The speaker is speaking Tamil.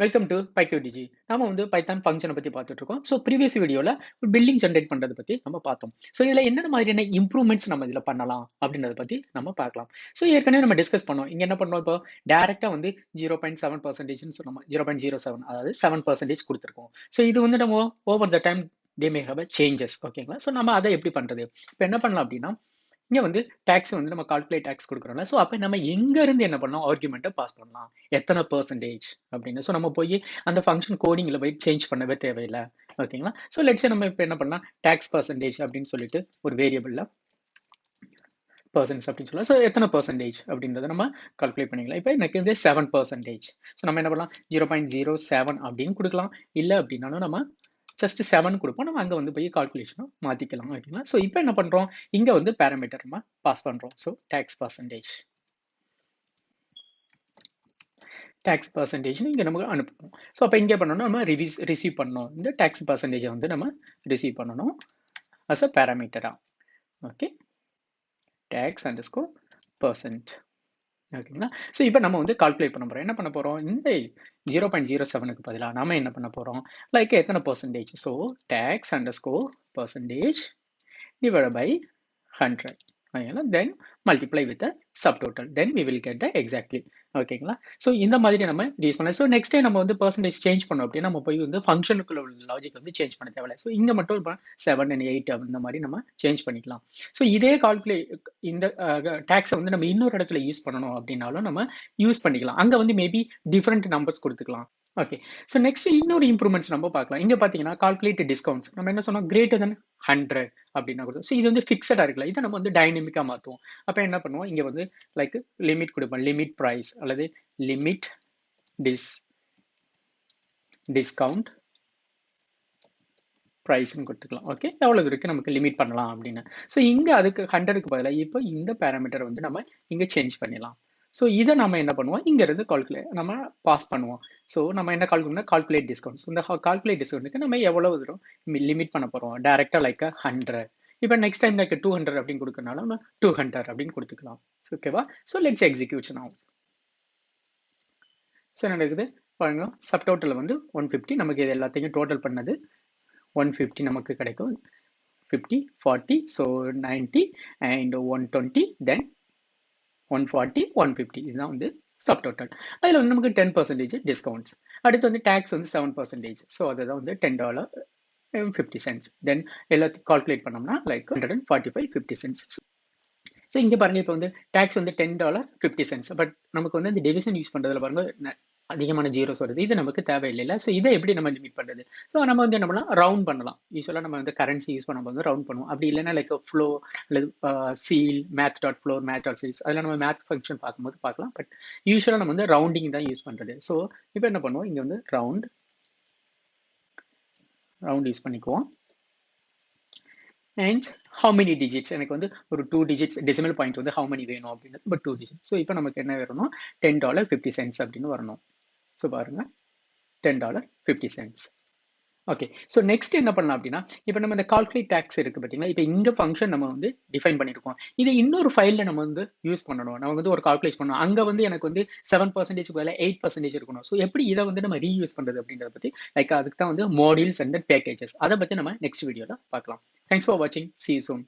Welcome to PyQDG. நாம வந்து பைத்தான் ஃபங்க்ஷனை பத்தி பார்த்துட்டு இருக்கோம். ஸோ ப்ரீவியஸ் வீடியோல பில்டிங் ஜென்ரேட் பண்றதை பத்தி நம்ம பார்த்தோம். ஸோ இதுல என்னென்ன மாதிரியான இம்ப்ரூவ்மெண்ட்ஸ் நம்ம இதுல பண்ணலாம் அப்படின்றத பத்தி நம்ம பார்க்கலாம். ஸோ ஏற்கனவே நம்ம டிஸ்கஸ் பண்ணோம். இங்க என்ன பண்ணோம், இப்போ டைரக்டா வந்து 0.7% சொன்னோம். 0.07 அதாவது 7% கொடுத்துருக்கோம். ஸோ இது வந்து நம்ம over the time they may have changes. ஓகேங்களா? ஸோ நம்ம அதை எப்படி பண்றது? இப்போ என்ன பண்ணலாம் அப்படின்னா, இங்க வந்து டாக்ஸ் வந்து நம்ம கால்குலேட் டாக்ஸ் கொடுக்குறோம்ல. ஸோ அப்போ நம்ம எங்க இருந்து என்ன பண்ணலாம், ஆர்குமெண்ட்டை பாஸ் பண்ணலாம், எத்தனை பெர்சன்டேஜ் அப்படின்னு. ஸோ நம்ம போய் அந்த ஃபங்க்ஷன் கோடிங்ல போய் சேஞ்ச் பண்ணவே தேவையில்லை. ஓகேங்களா? ஸோ லெட்ஸ் நம்ம இப்போ என்ன பண்ணலாம், டாக்ஸ் பர்சன்டேஜ் அப்படின்னு சொல்லிட்டு ஒரு வேரியபிள்ல பர்சன்ஸ் அப்படின்னு சொல்லலாம். ஸோ எத்தனை பர்சன்டேஜ் அப்படின்றத நம்ம கால்குலேட் பண்ணிக்கலாம். இப்போ எனக்கு வந்து 7%. ஸோ நம்ம என்ன பண்ணலாம், 0.07 அப்படின்னு கொடுக்கலாம். இல்லை அப்படின்னாலும் நம்ம ஜஸ்ட் 7 கொடுப்போம். நம்ம அங்கே வந்து போய் கால்குலேஷனும் மாற்றிக்கலாம். ஓகேங்களா? ஸோ இப்போ என்ன பண்ணுறோம், இங்கே வந்து பேராமீட்டர் நம்ம பாஸ் பண்ணுறோம். ஸோ டாக்ஸ் பர்சன்டேஜ் இங்கே நமக்கு அனுப்பணும். ஸோ அப்போ இங்கே பண்ணணும், நம்ம ரிசீவ் பண்ணணும். இந்த டாக்ஸ் பர்சன்டேஜை வந்து நம்ம ரிசீவ் பண்ணணும் அஸ் அ பேராமீட்டரா. Okay, tax underscore %. ஓகேங்களா? ஸோ இப்போ நம்ம வந்து கால்குலேட் பண்ண போகிறோம். என்ன பண்ண போகிறோம், இந்த 0.07க்கு பதிலாக நம்ம என்ன பண்ண போகிறோம், லைக் எத்தனை percentage. So tax underscore % divided by 100. ஓகேங்களா? Then multiply with subtotal, then we will get the exactly. ஓகேங்களா? ஸோ இந்த மாதிரி நம்ம யூஸ் பண்ணலாம். ஸோ நெக்ஸ்ட் டைம் நம்ம வந்து பர்சன்டேஜ் சேஞ்ச் பண்ணோம் அப்படின்னா நம்ம போய் வந்து ஃபங்க்ஷனுக்குள்ள உள்ள லாஜிக் வந்து சேஞ்ச் பண்ண தேவையில்லை. ஸோ இங்கே மட்டும் இப்போ 7 and 8 அந்த மாதிரி நம்ம சேஞ்ச் பண்ணிக்கலாம். ஸோ இதே இந்த டேக்ஸை வந்து நம்ம இன்னொரு இடத்துல யூஸ் பண்ணணும் அப்படின்னாலும் நம்ம யூஸ் பண்ணிக்கலாம். அங்கே வந்து மேபி டிஃப்ரெண்ட் நம்பர்ஸ் கொடுத்துக்கலாம். ஓகே, ஸோ நெக்ஸ்ட் இன்னொரு இம்ப்ரூவ்மெண்ட்ஸ் நம்ம பார்க்கலாம். இங்கே பார்த்தீங்கன்னா கால்குலேட் டிஸ்கவுண்ட்ஸ் நம்ம என்ன சொன்னோம், greater than 100 அப்படின்னா கொடுத்தோம். ஸோ இது வந்து ஃபிக்ஸடாக இருக்குல்ல, இதை நம்ம வந்து டைனமிக்காக மாற்றுவோம். அப்போ என்ன பண்ணுவோம், இங்கே வந்து லைக் லிமிட் கொடுப்போம், லிமிட் ப்ரைஸ் அல்லது லிமிட் டிஸ்கவுண்ட் ப்ரைஸ்ன்னு கொடுத்துக்கலாம். ஓகே, எவ்வளோ இருக்கு நமக்கு லிமிட் பண்ணலாம் அப்படின்னு. ஸோ இங்கே அதுக்கு 100க்கு பதிலாக இப்போ இந்த பேராமீட்டர் வந்து நம்ம இங்கே சேஞ்ச் பண்ணிடலாம். ஸோ இதை நம்ம என்ன பண்ணுவோம், இங்கேருந்து நம்ம பாஸ் பண்ணுவோம். ஸோ நம்ம என்ன கால்குலேட் டிஸ்கவுண்ட்ஸ். இந்த கால்குலேட் டிஸ்கவுண்ட்டுக்கு நம்ம எவ்வளோ தூரம் லிமிட் பண்ண போகிறோம், டேரெக்டாக லைக் 100. இப்போ நெக்ஸ்ட் டைம் லைக் 200 அப்படின்னு கொடுக்கறனால நம்ம 200 அப்படின்னு கொடுத்துக்கலாம். ஓகேவா? So let's execute now. So நடக்குது பாருங்க, சப் டோட்டல் வந்து 150. நமக்கு இது எல்லாத்தையும் டோட்டல் பண்ணது 150 நமக்கு கிடைக்கும். 50, 40, ஸோ 90 அண்ட் 120, தென் 140, 150. இதுதான் வந்து சப் டோட்டல். அதில் வந்து நமக்கு 10% டிஸ்கவுண்ட்ஸ். அடுத்து வந்து டேக்ஸ் வந்து 7%. ஸோ அதுதான் வந்து $10.50. தென் எல்லாத்தையும் கால்குலேட் பண்ணோம்னா லைக் $145.50. ஸோ இங்கே பாருங்க, இப்போ வந்து டேக்ஸ் வந்து $10.50. பட் நமக்கு வந்து இந்த டிவிஷன் யூஸ் பண்ணுறதுல பாருங்க அதிகமான ஜீரோஸ் வருது. இது நமக்கு தேவையில்லை. ஸோ இதை எப்படி நம்ம லிமிட் பண்ணுறது? ஸோ நம்ம வந்து என்ன பண்ணலாம், ரவுண்ட் பண்ணலாம். யூஸ்வலாக நம்ம வந்து கரன்சி யூஸ் பண்ணும்போது ரவுண்ட் பண்ணுவோம். அப்படி இல்லைன்னா லைக் ஃப்ளோ அல்லது சீல் math.floor math.seals அதெல்லாம் நம்ம மேத் ஃபங்க்ஷன் பார்க்கும்போது பார்க்கலாம். பட் யூஸ்வலாக நம்ம வந்து ரவுண்டிங் தான் யூஸ் பண்ணுறது. ஸோ இப்போ என்ன பண்ணுவோம், இங்கே வந்து ரவுண்ட் யூஸ் பண்ணிக்குவோம். அண்ட் ஹவு மெனி டிஜிட்ஸ், எனக்கு வந்து ஒரு 2 digits டெசிமல் பாயிண்ட் வந்து ஹவு மெனி வேணும் அப்படின்றது, பட் 2 digits. ஸோ இப்போ நமக்கு என்ன வரணும், $10.50 அப்படின்னு வரணும். ஸோ பாருங்க, $10.50. ஓகே, ஸோ நெக்ஸ்ட் என்ன பண்ணலாம் அப்படின்னா, இப்போ நம்ம இந்த கால்குலேட் டேக்ஸ் இருக்கு பார்த்தீங்களா, இப்போ இந்த ஃபங்க்ஷன் நம்ம வந்து டிஃபைன் பண்ணியிருக்கோம். இது இன்னொரு ஃபைலில் நம்ம வந்து யூஸ் பண்ணணும். நம்ம வந்து ஒரு கால்குலேட் பண்ணணும். அங்கே வந்து எனக்கு வந்து 7% பதிலாக 8% இருக்கணும். ஸோ எப்படி இதை வந்து நம்ம ரீயூஸ் பண்ணுறது அப்படின்றத பற்றி லைக் அதுக்கு தான் வந்து மாடியூல்ஸ் அண்ட் பேக்கேஜஸ், அதை பற்றி நம்ம நெக்ஸ்ட் வீடியோவில் பார்க்கலாம். தேங்க்ஸ் ஃபார் வாட்சிங். See you soon.